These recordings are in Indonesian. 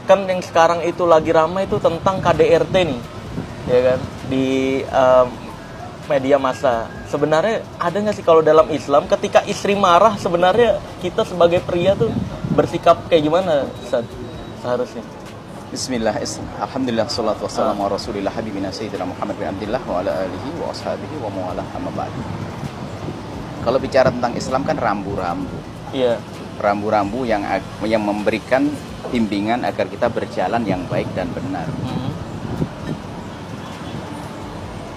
Kan yang sekarang itu lagi ramai itu tentang KDRT nih, ya kan, di media massa. Sebenarnya ada nggak sih kalau dalam Islam ketika istri marah, sebenarnya kita sebagai pria tuh bersikap kayak gimana seharusnya? Bismillah, alhamdulillah, salatu wassalamu ala rasulillah habibina sayyidina Muhammad bin Abdillah wa ala alihi wa ashabihi wa mawalah amma ba'd. Kalau bicara tentang Islam kan rambu-rambu. Iya. Rambu-rambu yang memberikan bimbingan agar kita berjalan yang baik dan benar.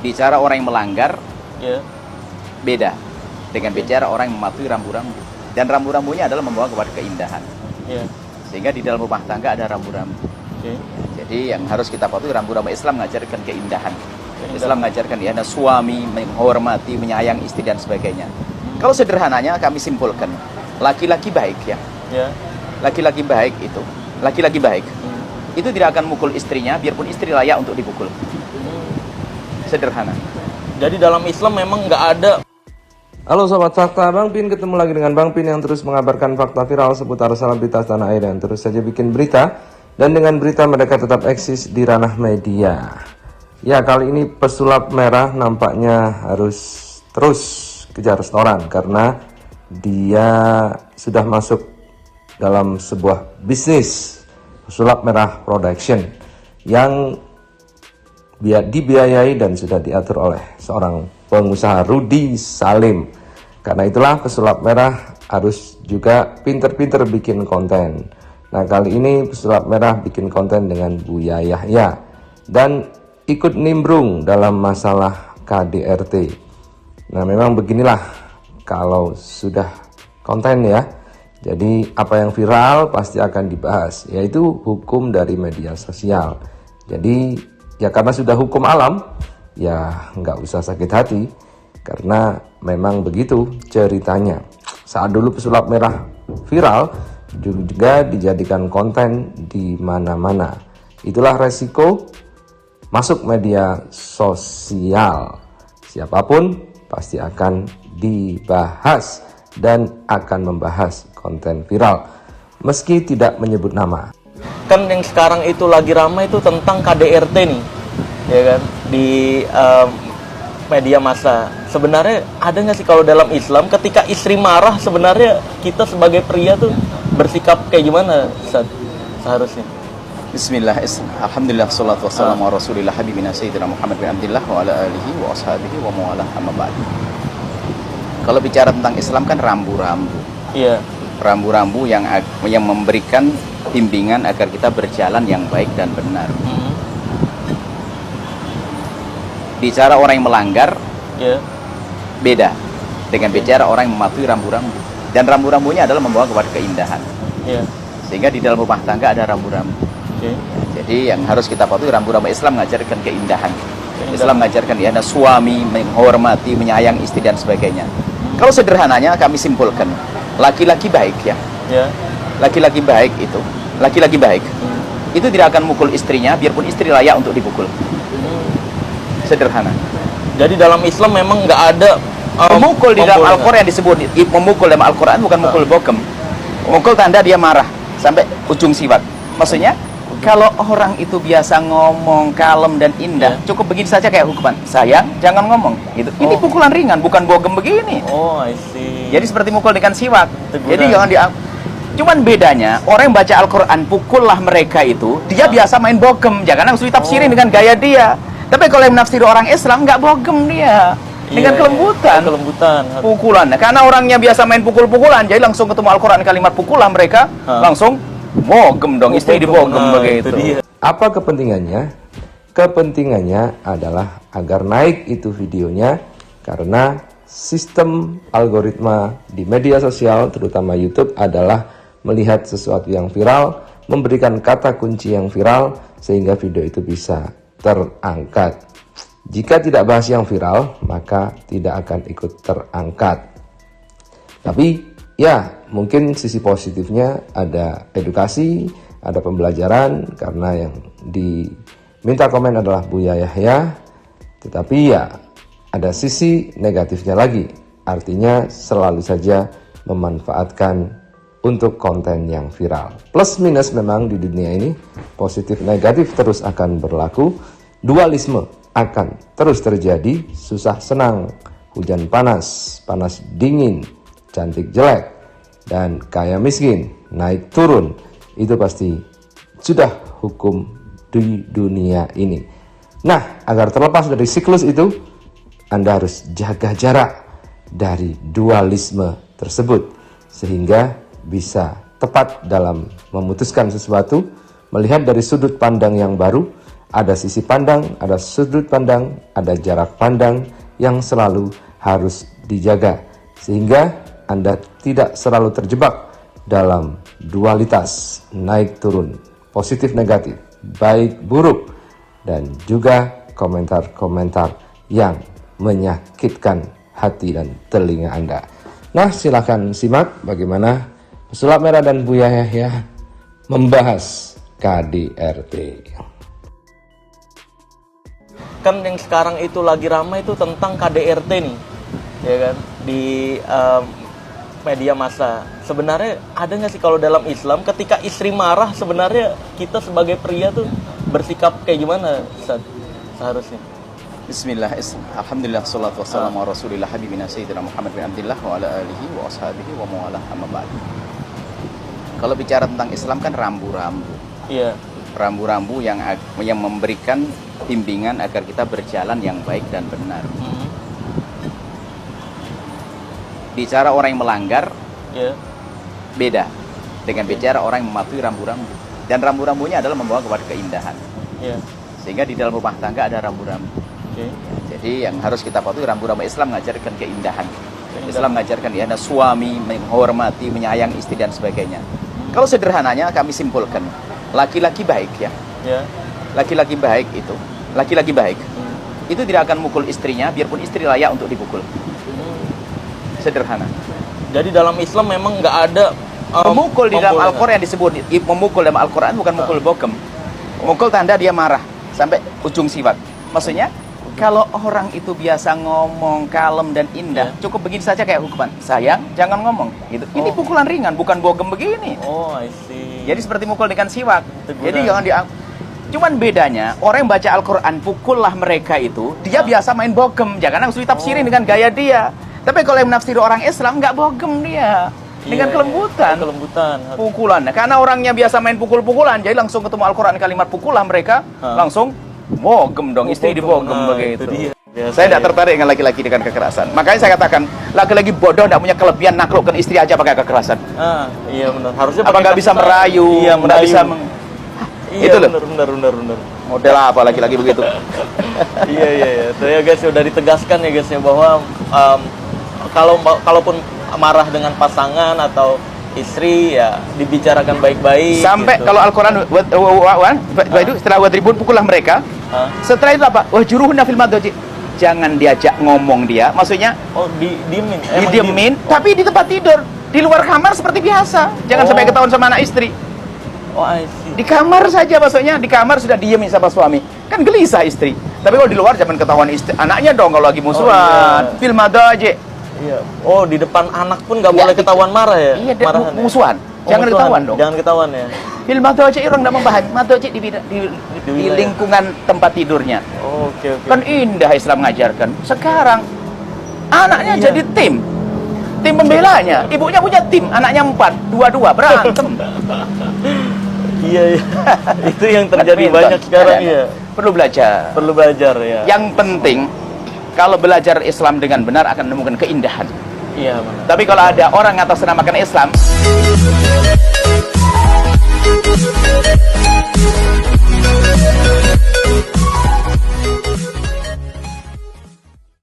Bicara orang yang melanggar, beda dengan bicara orang yang mematuhi rambu-rambu. Dan rambu-rambunya adalah membawa kepada keindahan. Sehingga di dalam rumah tangga ada rambu-rambu. Jadi yang harus kita patuhi rambu-rambu. Islam mengajarkan keindahan. Islam mengajarkan ya, suami menghormati, menyayangi istri dan sebagainya. Kalau sederhananya kami simpulkan, laki-laki baik ya. Laki-laki baik itu, laki-laki baik itu tidak akan mukul istrinya, biarpun istri layak untuk dipukul. Sederhana. Jadi dalam Islam memang nggak ada. Halo Sobat Fakta, Bang Pin ketemu lagi dengan Bang Pin yang terus mengabarkan fakta viral seputar selebritas tanah air yang terus saja bikin berita. Dan dengan berita mereka tetap eksis di ranah media. Ya, kali ini pesulap merah nampaknya harus terus kejar restoran karena dia sudah masuk dalam sebuah bisnis pesulap merah production yang dibiayai dan sudah diatur oleh seorang pengusaha Rudy Salim. Karena itulah pesulap merah harus juga pinter-pinter bikin konten. Nah, kali ini pesulap merah bikin konten dengan Buya Yahya dan ikut nimbrung dalam masalah KDRT. Nah, memang beginilah kalau sudah konten ya. Jadi apa yang viral pasti akan dibahas, yaitu hukum dari media sosial. Jadi ya karena sudah hukum alam, ya nggak usah sakit hati karena memang begitu ceritanya. Saat dulu pesulap merah viral juga dijadikan konten di mana-mana. Itulah resiko masuk media sosial. Siapapun pasti akan dibahas dan akan membahas konten viral meski tidak menyebut nama. Kan yang sekarang itu lagi ramai itu tentang KDRT nih, ya kan, di media massa. Sebenarnya ada nggak sih kalau dalam Islam ketika istri marah, sebenarnya kita sebagai pria tuh bersikap kayak gimana seharusnya? Bismillah, alhamdulillah, salatu wassalamu ala rasulillah habibina sayyidina Muhammad bin Abdillah wa ala alihi wa ashabihi wa mawalah amma ba'd. Kalau bicara tentang Islam kan rambu-rambu. Rambu-rambu yang memberikan bimbingan agar kita berjalan yang baik dan benar. Bicara orang yang melanggar, beda dengan bicara orang yang mematuhi rambu-rambu. Dan rambu-rambunya adalah membawa kepada keindahan. Sehingga di dalam rumah tangga ada rambu-rambu. Jadi yang harus kita patuhi rambu-rambu. Islam mengajarkan keindahan. Islam mengajarkan ya, suami menghormati, menyayangi istri dan sebagainya. Kalau sederhananya kami simpulkan, laki-laki baik ya. Laki-laki baik itu, laki-laki baik itu tidak akan mukul istrinya, biarpun istri layak untuk dipukul. Sederhana. Jadi dalam Islam memang nggak ada memukul di dalam Al-Quran disebut memukul dalam Al-Quran bukan mukul bokem. Mukul tanda dia marah sampai ujung siwak. Maksudnya kalau orang itu biasa ngomong kalem dan indah, cukup begini saja kayak hukuman. Sayang, jangan ngomong. Gitu. Ini pukulan ringan, bukan bogem begini. I see. Jadi seperti mukul dengan siwak. Jadi jangan cuman bedanya orang yang baca Al-Quran, pukullah mereka itu, dia biasa main bogem. Jangan langsung ditafsirin dengan gaya dia. Tapi kalau yang menafsiri orang Islam nggak bogem dia. Dengan kelembutan, pukulan. Karena orangnya biasa main pukul-pukulan, jadi langsung ketemu Al-Quran kalimat pukulan mereka, langsung bogem dong, istri dibogem begitu. Apa kepentingannya? Kepentingannya adalah agar naik itu videonya karena sistem algoritma di media sosial, terutama YouTube, adalah melihat sesuatu yang viral, memberikan kata kunci yang viral, sehingga video itu bisa terangkat. Jika tidak bahas yang viral, maka tidak akan ikut terangkat. Tapi ya, mungkin sisi positifnya ada edukasi, ada pembelajaran, karena yang diminta komen adalah Buya Yahya. Tetapi ya, ada sisi negatifnya lagi. Artinya selalu saja memanfaatkan untuk konten yang viral. Plus minus memang di dunia ini positif negatif terus akan berlaku, dualisme akan terus terjadi, susah senang, hujan panas, panas dingin, cantik jelek, dan kaya miskin, naik turun. Itu pasti sudah hukum di dunia ini. Nah, agar terlepas dari siklus itu, Anda harus jaga jarak dari dualisme tersebut, sehingga bisa tepat dalam memutuskan sesuatu, melihat dari sudut pandang yang baru. Ada sisi pandang, ada sudut pandang, ada jarak pandang yang selalu harus dijaga, sehingga Anda tidak selalu terjebak dalam dualitas naik turun, positif negatif, baik buruk, dan juga komentar-komentar yang menyakitkan hati dan telinga Anda. Nah, silakan simak bagaimana Pesulap Merah dan Buya Yahya membahas KDRT. Kan yang sekarang itu lagi ramai itu tentang KDRT nih, ya kan, di media massa. Sebenarnya ada nggak sih kalau dalam Islam ketika istri marah, sebenarnya kita sebagai pria tuh bersikap kayak gimana, Ustaz, seharusnya? Bismillah, alhamdulillah, salatu wassalamu ala rasulillah habibina sayyidina Muhammad bin Abdillah wa ala alihi wa ashabihi wa mawalah amma ba'd. Kalau bicara tentang Islam kan rambu-rambu. Iya. Rambu-rambu yang memberikan bimbingan agar kita berjalan yang baik dan benar. Bicara orang yang melanggar, beda dengan bicara orang yang mematuhi rambu-rambu. Dan rambu-rambunya adalah membawa kepada keindahan. Sehingga di dalam rumah tangga ada rambu-rambu. Jadi yang harus kita patuhi rambu-rambu. Islam mengajarkan keindahan. Islam mengajarkan ya, suami menghormati, menyayangi istri dan sebagainya. Kalau sederhananya kami simpulkan, laki-laki baik ya. Laki-laki baik itu, laki-laki baik itu tidak akan mukul istrinya, biarpun istri layak untuk dipukul. Sederhana. Jadi dalam Islam memang nggak ada memukul di dalam Al-Quran yang disebut memukul dalam Al-Quran bukan mukul bokem. Mukul tanda dia marah sampai ujung sifat. Maksudnya kalau orang itu biasa ngomong kalem dan indah, cukup begini saja kayak hukuman. Sayang, jangan ngomong. Gitu. Ini pukulan ringan, bukan bogem begini. Oh, I see. Jadi seperti mukul dengan siwak. Teguran. Jadi jangan cuman bedanya orang yang baca Al-Quran, pukullah mereka itu, dia biasa main bogem. Jangan langsung ditafsirin dengan gaya dia. Tapi kalau yang menafsiri orang Islam, nggak bogem dia. Dengan kelembutan. Kelembutan. Pukulan. Karena orangnya biasa main pukul-pukulan, jadi langsung ketemu Al-Quran kalimat pukullah mereka, langsung bogem dong, istri dibogem begitu. Saya tidak tertarik dengan laki-laki dengan kekerasan. Makanya saya katakan, laki-laki bodoh tidak punya kelebihan, naklukkan istri aja pakai kekerasan. Iya benar. Harusnya apa nggak bisa merayu? Iya, nggak bisa iya, itu loh. Benar. Model apa laki-laki begitu? Iya. Itu ya guys, sudah ditegaskan ya guys ya, bahwa kalaupun marah dengan pasangan atau istri ya dibicarakan baik-baik. Sampai gitu. Kalau Al-Quran setelah wadribun pukullah mereka. Setelah itu apa? Wahjuruhunna fil madaji. Jangan diajak ngomong dia. Maksudnya didiemin, tapi di tempat tidur, di luar kamar seperti biasa. Jangan sampai ketahuan sama anak istri. Oh, I see. Di kamar saja, maksudnya di kamar sudah diemin sama suami. Kan gelisah istri. Tapi kalau di luar jangan ketahuan istri. Anaknya dong kalau lagi musuhan. Fil madaji. Iya. Oh, di depan anak pun nggak boleh ketahuan marah ya? Iya, musuhan. Jangan ketahuan dong. Jangan ketahuan ya. Fil madaji orang tidak membahas. Madaji di lingkungan tempat tidurnya. Oh, oke. Kan indah Islam mengajarkan. Sekarang anaknya jadi tim pembelanya. Ibunya punya tim, anaknya 4, 2-2 berantem. Iya. Itu yang terjadi banyak sekarang ya. Perlu belajar ya. Yang penting kalau belajar Islam dengan benar akan menemukan keindahan. Iya, benar. Tapi kalau ada orang atas namakan Islam